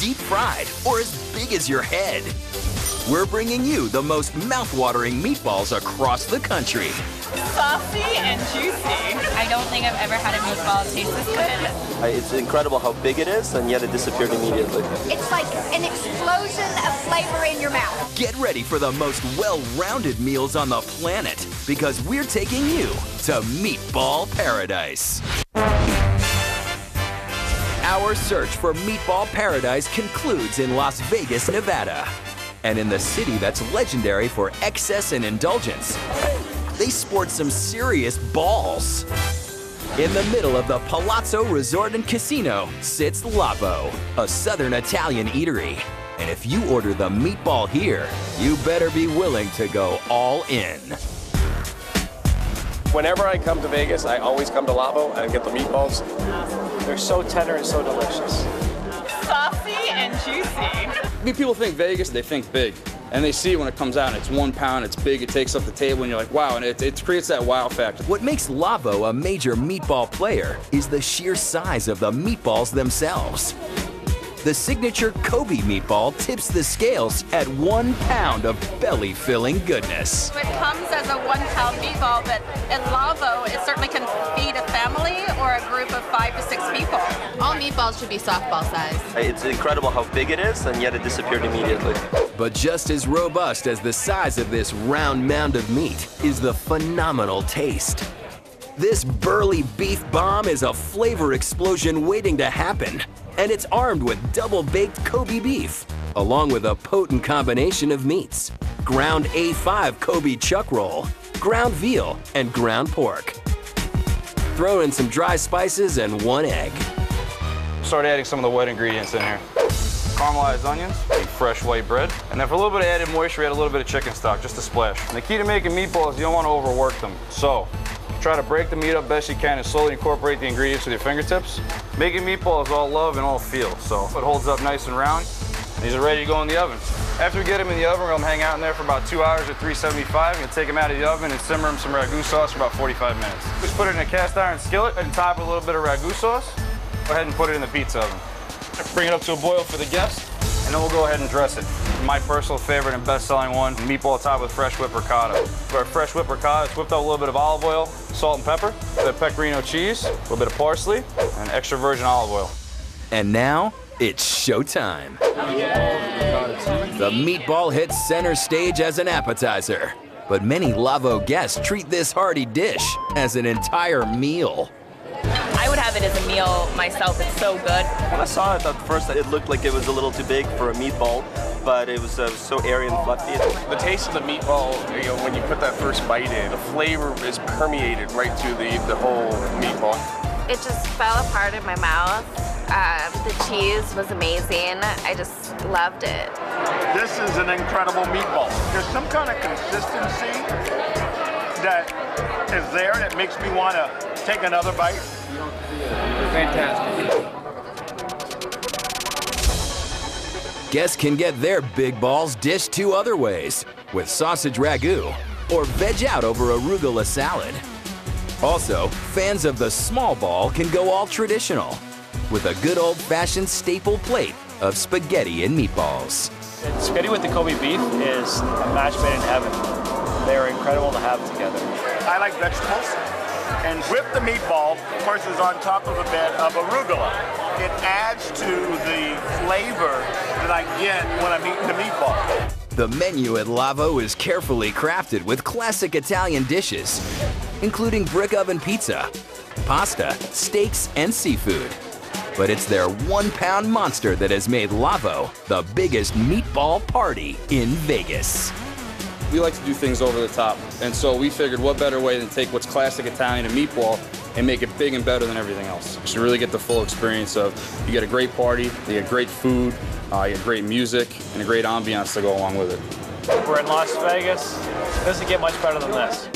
deep fried, or as big as your head. We're bringing you the most mouth-watering meatballs across the country. Saucy and juicy. I don't think I've ever had a meatball taste this good. It's incredible how big it is, and yet it disappeared immediately. It's like an explosion of flavor in your mouth. Get ready for the most well-rounded meals on the planet, because we're taking you to Meatball Paradise. Our search for Meatball Paradise concludes in Las Vegas, Nevada. And in the city that's legendary for excess and indulgence, they sport some serious balls. In the middle of the Palazzo Resort and Casino sits Lavo, a southern Italian eatery. And if you order the meatball here, you better be willing to go all in. Whenever I come to Vegas, I always come to Lavo and get the meatballs. They're so tender and so delicious. Saucy and juicy. People think Vegas, they think big. And they see when it comes out, and it's 1 pound, it's big, it takes up the table, and you're like, wow, and it creates that wow factor. What makes Lavo a major meatball player is the sheer size of the meatballs themselves. The signature Kobe meatball tips the scales at 1 pound of belly-filling goodness. It comes as a 1 pound meatball, but at Lavo, it certainly can feed a family or a group of 5 to 6 people. All meatballs should be softball size. It's incredible how big it is, and yet it disappeared immediately. But just as robust as the size of this round mound of meat is the phenomenal taste. This burly beef bomb is a flavor explosion waiting to happen, and it's armed with double-baked Kobe beef, along with a potent combination of meats: ground A5 Kobe chuck roll, ground veal, and ground pork. Throw in some dry spices and 1 egg. Start adding some of the wet ingredients in here. Caramelized onions, fresh white bread, and then for a little bit of added moisture, add a little bit of chicken stock, just a splash. And the key to making meatballs, you don't want to overwork them. So try to break the meat up best you can and slowly incorporate the ingredients with your fingertips. Making meatballs is all love and all feel, so it holds up nice and round. These are ready to go in the oven. After we get them in the oven, we're gonna hang out in there for about 2 hours at 375. We're gonna take them out of the oven and simmer them some ragu sauce for about 45 minutes. Just put it in a cast iron skillet and top with a little bit of ragu sauce. Go ahead and put it in the pizza oven. Bring it up to a boil for the guests, and then we'll go ahead and dress it. My personal favorite and best-selling one, meatball topped with fresh whipped ricotta. For our fresh whipped ricotta, it's whipped up a little bit of olive oil, salt and pepper, a bit of pecorino cheese, a little bit of parsley, and extra virgin olive oil. And now, it's showtime. The meatball hits center stage as an appetizer, but many Lavo guests treat this hearty dish as an entire meal. I would have it as a meal myself. It's so good. When I saw it at first, it looked like it was a little too big for a meatball, but it was so airy and fluffy. The taste of the meatball, when you put that first bite in, the flavor is permeated right through the whole meatball. It just fell apart in my mouth. The cheese was amazing. I just loved it. This is an incredible meatball. There's some kind of consistency that is there that makes me want to take another bite. Fantastic. Guests can get their big balls dished 2 other ways, with sausage ragu or veg out over arugula salad. Also, fans of the small ball can go all traditional, with a good old-fashioned staple plate of spaghetti and meatballs. Spaghetti with the Kobe beef is a match made in heaven. They're incredible to have together. I like vegetables, and with the meatball, of course, is on top of a bed of arugula. It adds to the flavor that I get when I'm eating the meatball. The menu at Lavo is carefully crafted with classic Italian dishes, including brick oven pizza, pasta, steaks, and seafood. But it's their 1 pound monster that has made Lavo the biggest meatball party in Vegas. We like to do things over the top, and so we figured what better way than take what's classic Italian and meatball and make it big and better than everything else. You should really get the full experience of, you get a great party, you get great food, you get great music, and a great ambiance to go along with it. We're in Las Vegas. It doesn't get much better than this.